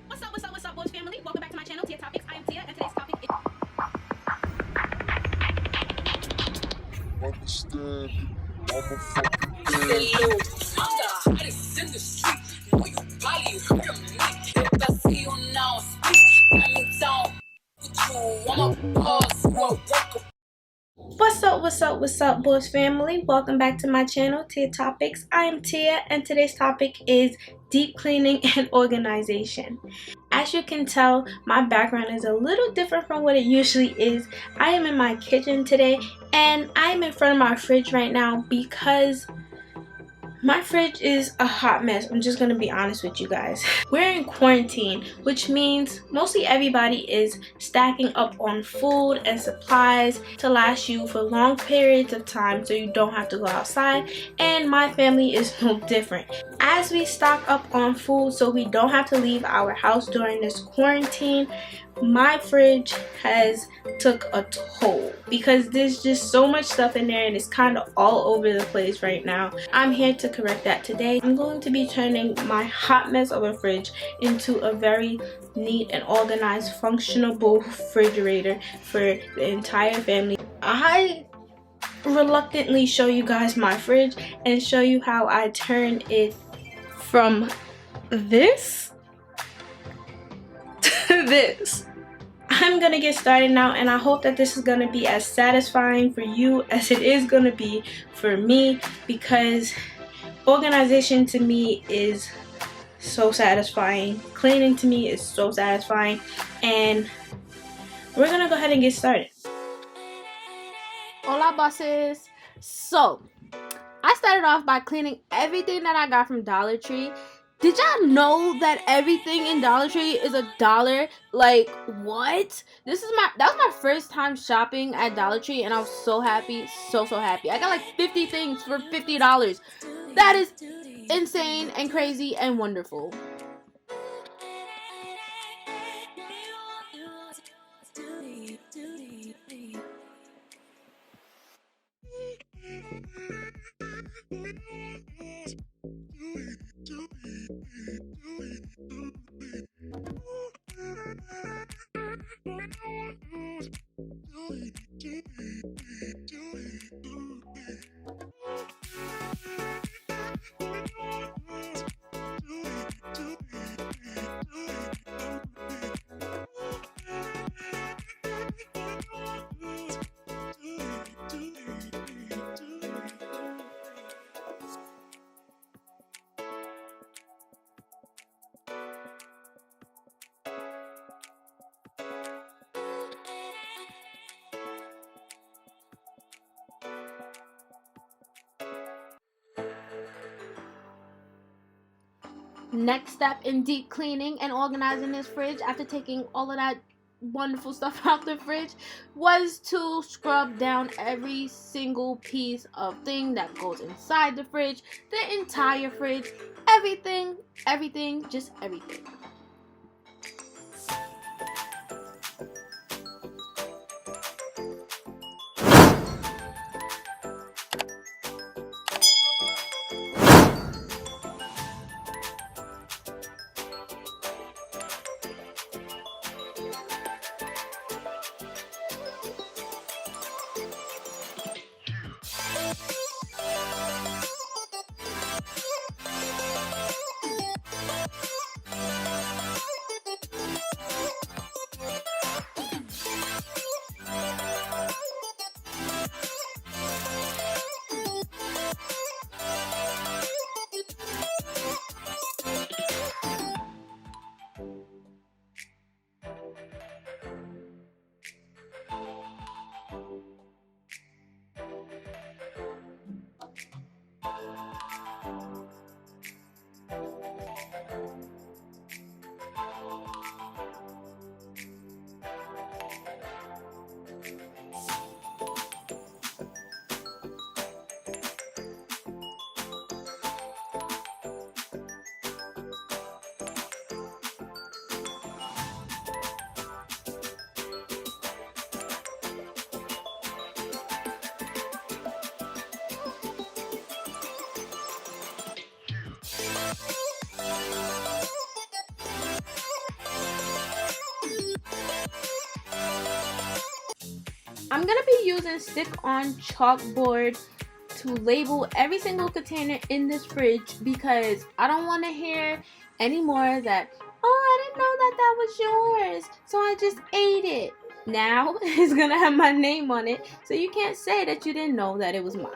What's up, Boss Family? Welcome back to my channel, Tia Topics. I am Tia, and today's topic is... Understand it. I'm a fucking What's up, Boss Family? Welcome back to my channel, Tia Topics. I am Tia, and today's topic is deep cleaning and organization. As you can tell, my background is a little different from what it usually is. I am in my kitchen today, and I am in front of my fridge right now because my fridge is a hot mess. I'm just gonna be honest with you guys. We're in quarantine, which means mostly everybody is stacking up on food and supplies to last you for long periods of time so you don't have to go outside, and my family is no different. As we stock up on food so we don't have to leave our house during this quarantine, my fridge has took a toll because there's just so much stuff in there and it's kind of all over the place right now. I'm here to correct that today. I'm going to be turning my hot mess of a fridge into a very neat and organized, functionable refrigerator for the entire family. I reluctantly show you guys my fridge and show you how I turn it from this to this. I'm gonna get started now, and I hope that this is gonna be as satisfying for you as it is gonna be for me, because organization to me is so satisfying. Cleaning to me is so satisfying, and we're gonna go ahead and get started. Hola, bosses. So I started off by cleaning everything that I got from Dollar Tree. Did y'all know that everything in Dollar Tree is $1? Like, what? That was my first time shopping at Dollar Tree, and I was so happy, so happy. I got like 50 things for $50. That is insane and crazy and wonderful. Next step in deep cleaning and organizing this fridge, after taking all of that wonderful stuff out the fridge, was to scrub down every single piece of thing that goes inside the fridge, the entire fridge, everything, just everything. I'm gonna be using stick-on chalkboard to label every single container in this fridge because I don't want to hear anymore that, oh, I didn't know that that was yours, so I just ate it. Now it's gonna have my name on it, so you can't say that you didn't know that it was mine.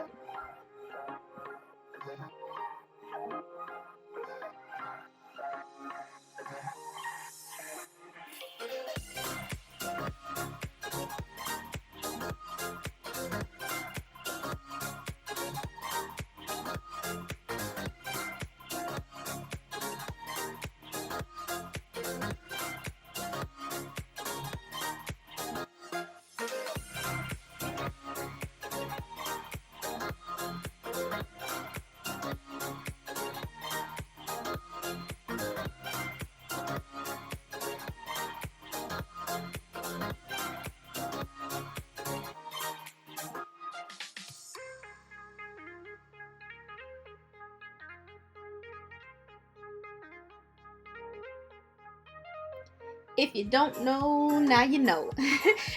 If you don't know, now you know.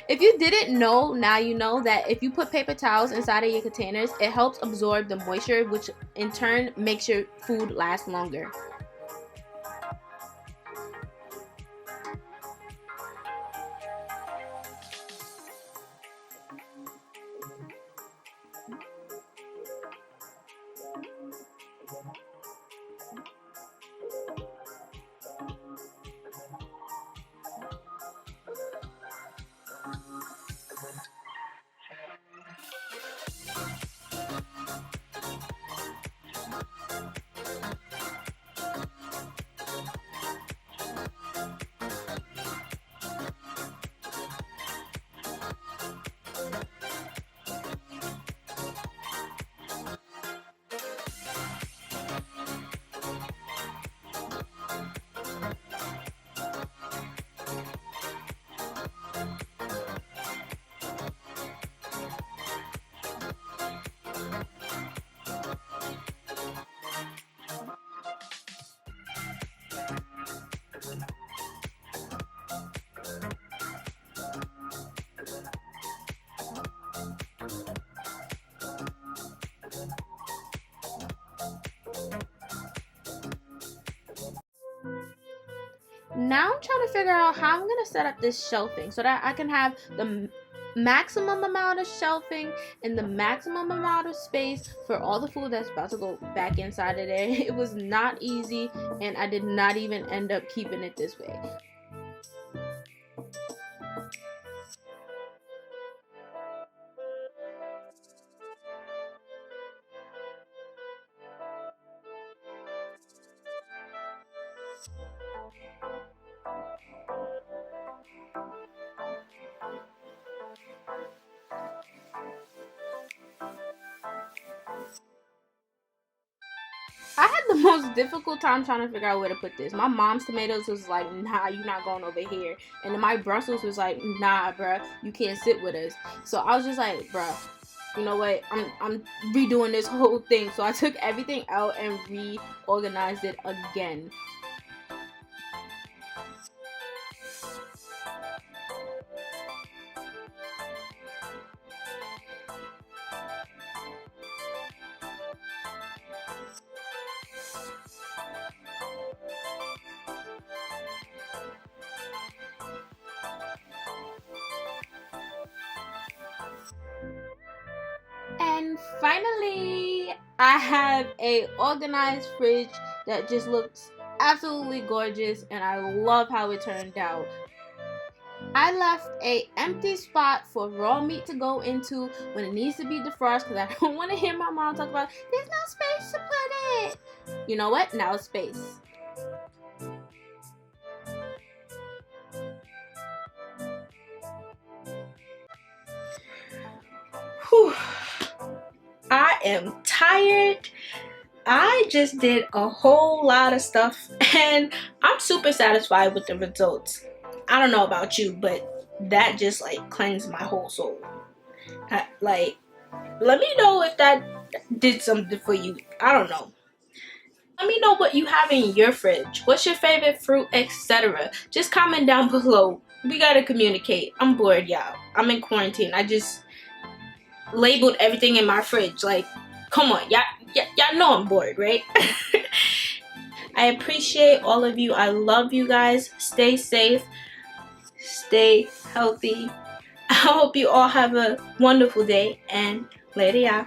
If you didn't know, now you know that if you put paper towels inside of your containers, it helps absorb the moisture, which in turn makes your food last longer. Now I'm trying to figure out how I'm going to set up this shelving so that I can have the maximum amount of shelving and the maximum amount of space for all the food that's about to go back inside of there. It was not easy, and I did not even end up keeping it this way. I had the most difficult time trying to figure out where to put this. My mom's tomatoes was like, nah, you're not going over here. And then my Brussels was like, nah, bruh, you can't sit with us. So I was just like, bruh, you know what? I'm redoing this whole thing. So I took everything out and reorganized it again. And finally, I have a organized fridge that just looks absolutely gorgeous, and I love how it turned out. I left a empty spot for raw meat to go into when it needs to be defrosted because I don't want to hear my mom talk about there's no space to put it. You know what? Now it's space. Whew. I am tired. I just did a whole lot of stuff and I'm super satisfied with the results. I don't know about you, but that just like cleansed my whole soul. Like, let me know if that did something for you. I don't know. Let me know what you have in your fridge. What's your favorite fruit, etc. Just comment down below. We gotta communicate. I'm bored, y'all. I'm in quarantine. I just labeled everything in my fridge. Like, come on, y'all know I'm bored, right? I appreciate all of you. I love you guys. Stay safe. Stay healthy. I hope you all have a wonderful day, and later, y'all.